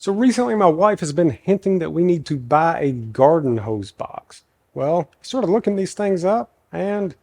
So recently my wife has been hinting that we need to buy a garden hose box. Well, I started looking these things up and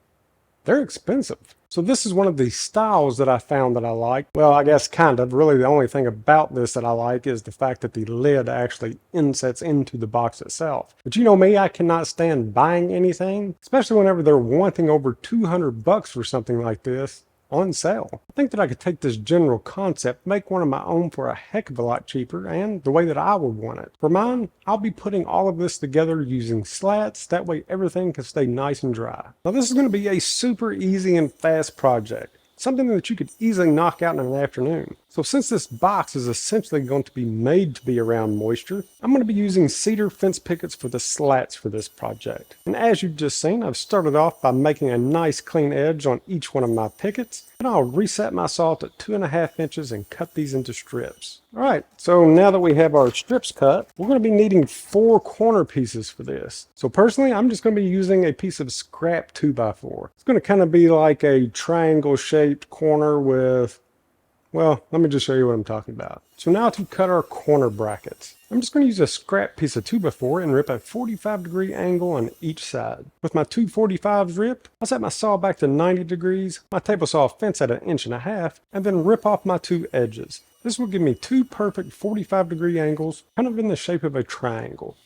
they're expensive. So this is one of the styles that I found that I like. Well, I guess kind of. Really the only thing about this that I like is the fact that the lid actually insets into the box itself. But you know me, I cannot stand buying anything, especially whenever they're wanting over 200 bucks for something like this on sale. I think that I could take this general concept, make one of my own for a heck of a lot cheaper and the way that I would want it. For mine, I'll be putting all of this together using slats, that way everything can stay nice and dry. Now this is going to be a super easy and fast project. Something that you could easily knock out in an afternoon. So since this box is essentially going to be made to be around moisture, I'm going to be using cedar fence pickets for the slats for this project. And as you've just seen, I've started off by making a nice clean edge on each one of my pickets. And I'll reset my saw to 2.5 inches and cut these into strips. Alright, so now that we have our strips cut, we're going to be needing 4 corner pieces for this. So personally, I'm just going to be using a piece of scrap 2x4. It's going to kind of be like a triangle shaped corner with, well, let me just show you what I'm talking about. So now to cut our corner brackets, I'm just going to use a scrap piece of 2x4 and rip a 45-degree angle on each side. With my 245s ripped, I'll set my saw back to 90 degrees, my table saw fence at 1.5 inches, and then rip off my 2 edges. This will give me 2 perfect 45-degree angles, kind of in the shape of a triangle.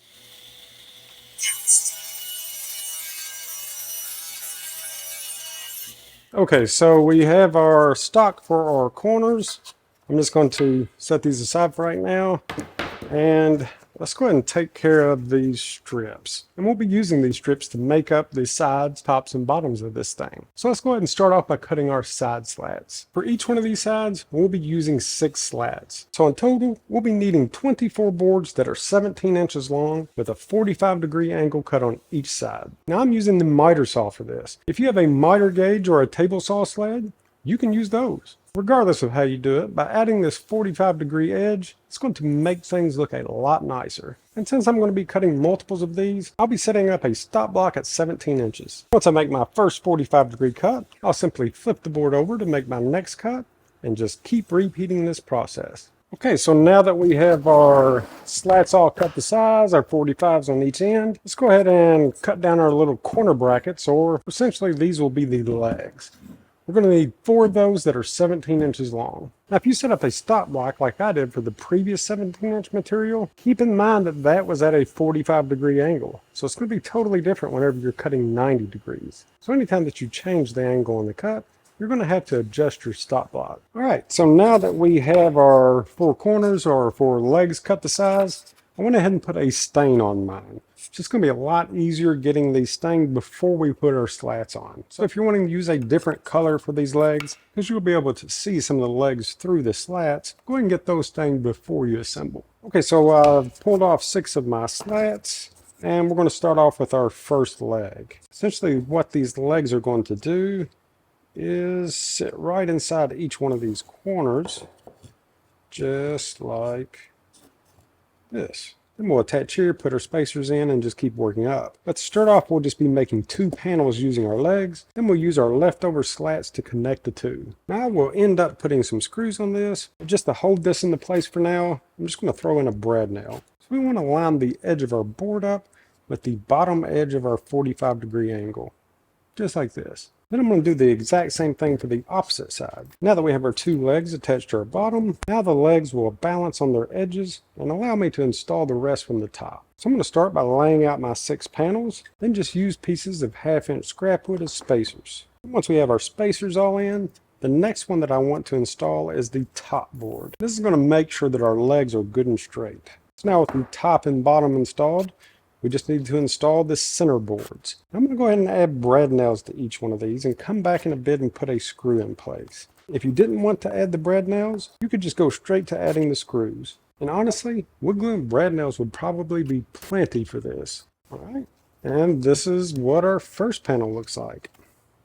Okay, so we have our stock for our corners. I'm just going to set these aside for right now. And let's go ahead and take care of these strips. And we'll be using these strips to make up the sides, tops, and bottoms of this thing. So let's go ahead and start off by cutting our side slats. For each one of these sides, we'll be using 6 slats. So in total, we'll be needing 24 boards that are 17 inches long with a 45-degree angle cut on each side. Now I'm using the miter saw for this. If you have a miter gauge or a table saw sled, you can use those. Regardless of how you do it, by adding this 45-degree edge, it's going to make things look a lot nicer. And since I'm going to be cutting multiples of these, I'll be setting up a stop block at 17 inches. Once I make my first 45-degree cut, I'll simply flip the board over to make my next cut and just keep repeating this process. Okay, so now that we have our slats all cut to size, our 45s on each end, let's go ahead and cut down our little corner brackets, or essentially these will be the legs. We're going to need 4 of those that are 17 inches long. Now, if you set up a stop block like I did for the previous 17-inch material, keep in mind that that was at a 45-degree angle. So it's going to be totally different whenever you're cutting 90 degrees. So anytime that you change the angle on the cut, you're going to have to adjust your stop block. All right, so now that we have our 4 corners or 4 legs cut to size, I went ahead and put a stain on mine. It's just going to be a lot easier getting these stained before we put our slats on. So if you're wanting to use a different color for these legs, because you'll be able to see some of the legs through the slats, go ahead and get those stained before you assemble. Okay, so I've pulled off 6 of my slats, and we're going to start off with our first leg. Essentially what these legs are going to do is sit right inside each one of these corners, just like this. Then we'll attach here, put our spacers in, and just keep working up. But to start off, we'll just be making 2 panels using our legs. Then we'll use our leftover slats to connect the 2. Now we'll end up putting some screws on this. But just to hold this into place for now, I'm just going to throw in a brad nail. So we want to line the edge of our board up with the bottom edge of our 45-degree angle. Just like this. Then I'm going to do the exact same thing for the opposite side. Now that we have our 2 legs attached to our bottom, now the legs will balance on their edges and allow me to install the rest from the top. So I'm going to start by laying out my 6 panels, then just use pieces of 1/2-inch scrap wood as spacers. Once we have our spacers all in, the next one that I want to install is the top board. This is going to make sure that our legs are good and straight. So now with the top and bottom installed, we just need to install the center boards. I'm going to go ahead and add brad nails to each one of these and come back in a bit and put a screw in place. If you didn't want to add the brad nails, you could just go straight to adding the screws. And honestly, wood glue and brad nails would probably be plenty for this. All right, and this is what our first panel looks like.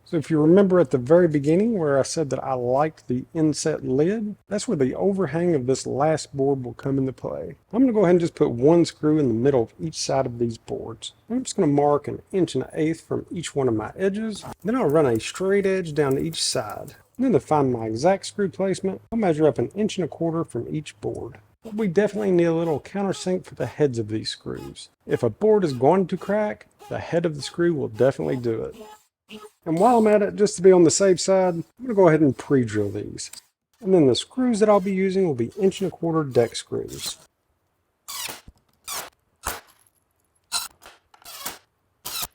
So if you remember at the very beginning where I said that I liked the inset lid, that's where the overhang of this last board will come into play. I'm going to go ahead and just put 1 screw in the middle of each side of these boards. I'm just going to mark 1 1/8 inches from each one of my edges. Then I'll run a straight edge down each side. And then to find my exact screw placement, I'll measure up 1.25 inches from each board. But we definitely need a little countersink for the heads of these screws. If a board is going to crack, the head of the screw will definitely do it. And while I'm at it, just to be on the safe side, I'm going to go ahead and pre-drill these. And then the screws that I'll be using will be 1¼ deck screws.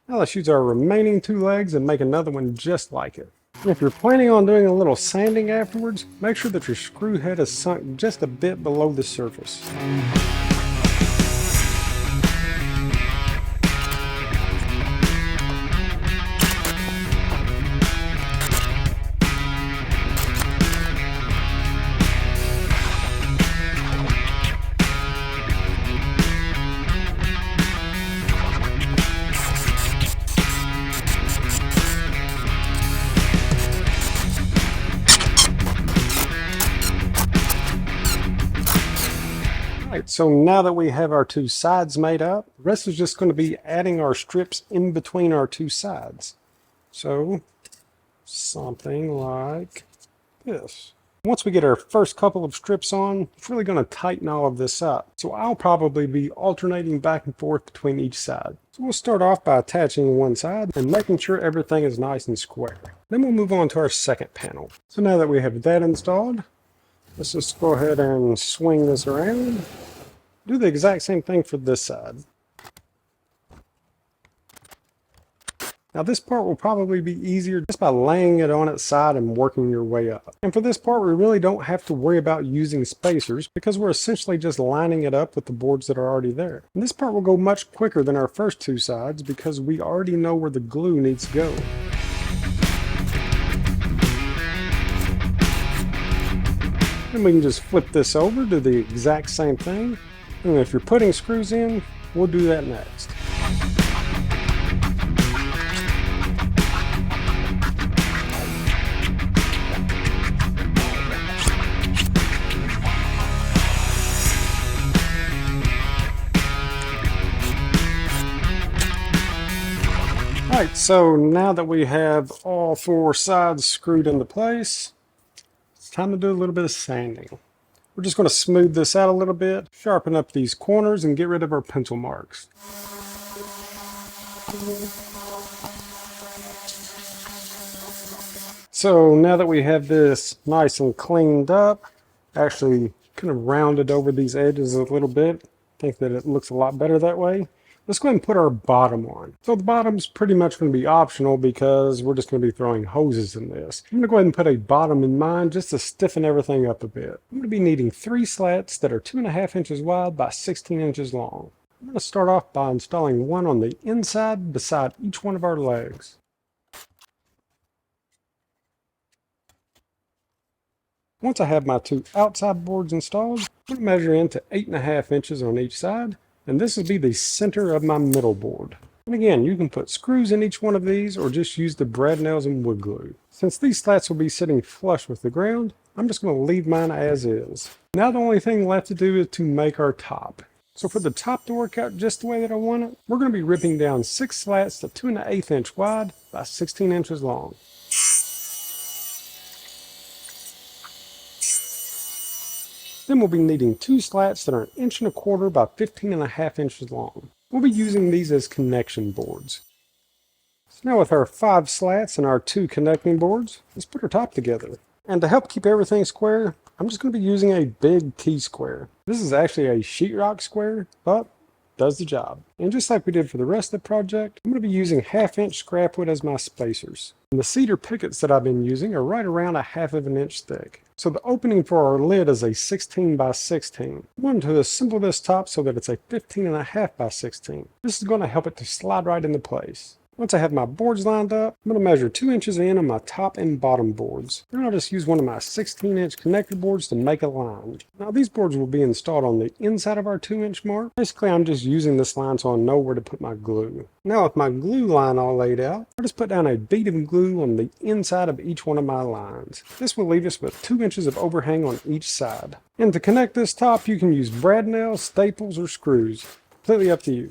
Now let's use our remaining 2 legs and make another one just like it. And if you're planning on doing a little sanding afterwards, make sure that your screw head is sunk just a bit below the surface. Alright, so now that we have our 2 sides made up, the rest is just going to be adding our strips in between our 2 sides. So, something like this. Once we get our first couple of strips on, it's really going to tighten all of this up. So I'll probably be alternating back and forth between each side. So we'll start off by attaching one side and making sure everything is nice and square. Then we'll move on to our second panel. So now that we have that installed, let's just go ahead and swing this around. Do the exact same thing for this side. Now this part will probably be easier just by laying it on its side and working your way up. And for this part, we really don't have to worry about using spacers because we're essentially just lining it up with the boards that are already there. And this part will go much quicker than our first 2 sides because we already know where the glue needs to go. Then we can just flip this over, do the exact same thing. And if you're putting screws in, we'll do that next. Alright, so now that we have all 4 sides screwed into place, it's time to do a little bit of sanding. We're just going to smooth this out a little bit, sharpen up these corners, and get rid of our pencil marks. So now that we have this nice and cleaned up, actually kind of rounded over these edges a little bit, I think that it looks a lot better that way. Let's go ahead and put our bottom on. So the bottom's pretty much going to be optional because we're just going to be throwing hoses in this. I'm going to go ahead and put a bottom in mind just to stiffen everything up a bit. I'm going to be needing 3 slats that are 2½ inches wide by 16 inches long. I'm going to start off by installing one on the inside beside each one of our legs. Once I have my 2 outside boards installed, I'm going to measure into 8½ inches on each side. And this will be the center of my middle board. And again, you can put screws in each one of these or just use the brad nails and wood glue. Since these slats will be sitting flush with the ground, I'm just going to leave mine as is. Now the only thing left to do is to make our top. So for the top to work out just the way that I want it, we're going to be ripping down 6 slats to 2¼ inch wide by 16 inches long. Then we'll be needing 2 slats that are 1¼ inch by 15½ inches long. We'll be using these as connection boards. So now with our 5 slats and our 2 connecting boards, let's put our top together. And to help keep everything square, I'm just going to be using a big T-square. This is actually a sheetrock square, but does the job. And just like we did for the rest of the project, I'm going to be using 1/2 inch scrap wood as my spacers. And the cedar pickets that I've been using are right around 1/2 inch thick. So the opening for our lid is a 16 by 16. I wanted to assemble this top so that it's a 15½ by 16. This is going to help it to slide right into place. Once I have my boards lined up, I'm going to measure 2 inches in on my top and bottom boards. Then I'll just use one of my 16-inch connector boards to make a line. Now these boards will be installed on the inside of our 2-inch mark. Basically, I'm just using this line so I know where to put my glue. Now with my glue line all laid out, I'll just put down a bead of glue on the inside of each one of my lines. This will leave us with 2 inches of overhang on each side. And to connect this top, you can use brad nails, staples, or screws. Completely up to you.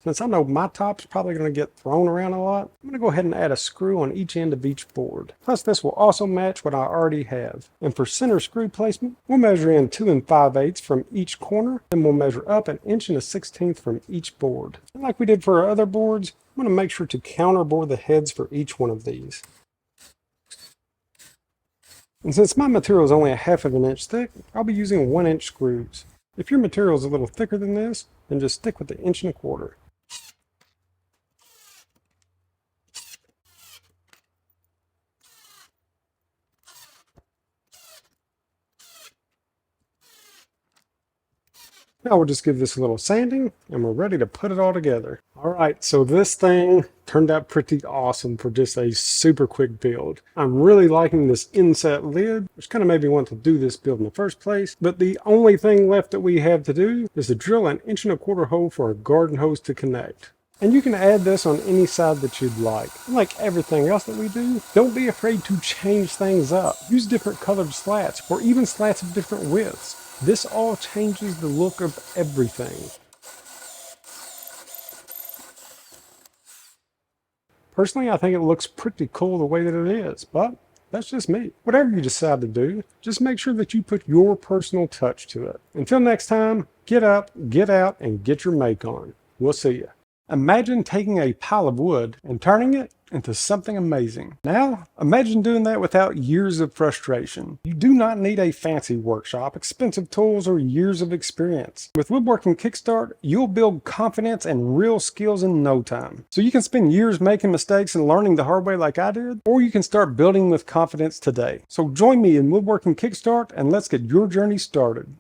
since I know my top's probably going to get thrown around a lot, I'm going to go ahead and add a screw on each end of each board. Plus this will also match what I already have. And for center screw placement, we'll measure in 2 5/8 from each corner, and we'll measure up 1 1/16 from each board. And like we did for our other boards, I'm going to make sure to counterbore the heads for each one of these. And since my material is only 1/2 inch thick, I'll be using 1-inch screws. If your material is a little thicker than this, then just stick with the 1 1/4 inch. Now we'll just give this a little sanding and we're ready to put it all together. All right, so this thing turned out pretty awesome for just a super quick build. I'm really liking this inset lid, which kind of made me want to do this build in the first place. But the only thing left that we have to do is to drill 1 1/4 inch hole for a garden hose to connect. And you can add this on any side that you'd like. Like everything else that we do, don't be afraid to change things up. Use different colored slats or even slats of different widths. This all changes the look of everything. Personally, I think it looks pretty cool the way that it is, but that's just me. Whatever you decide to do, just make sure that you put your personal touch to it. Until next time, get up, get out, and get your make on. We'll see you. Imagine taking a pile of wood and turning it into something amazing. Now, imagine doing that without years of frustration. You do not need a fancy workshop, expensive tools, or years of experience. With Woodworking Kickstart, you'll build confidence and real skills in no time. So you can spend years making mistakes and learning the hard way like I did, or you can start building with confidence today. So join me in Woodworking Kickstart and let's get your journey started.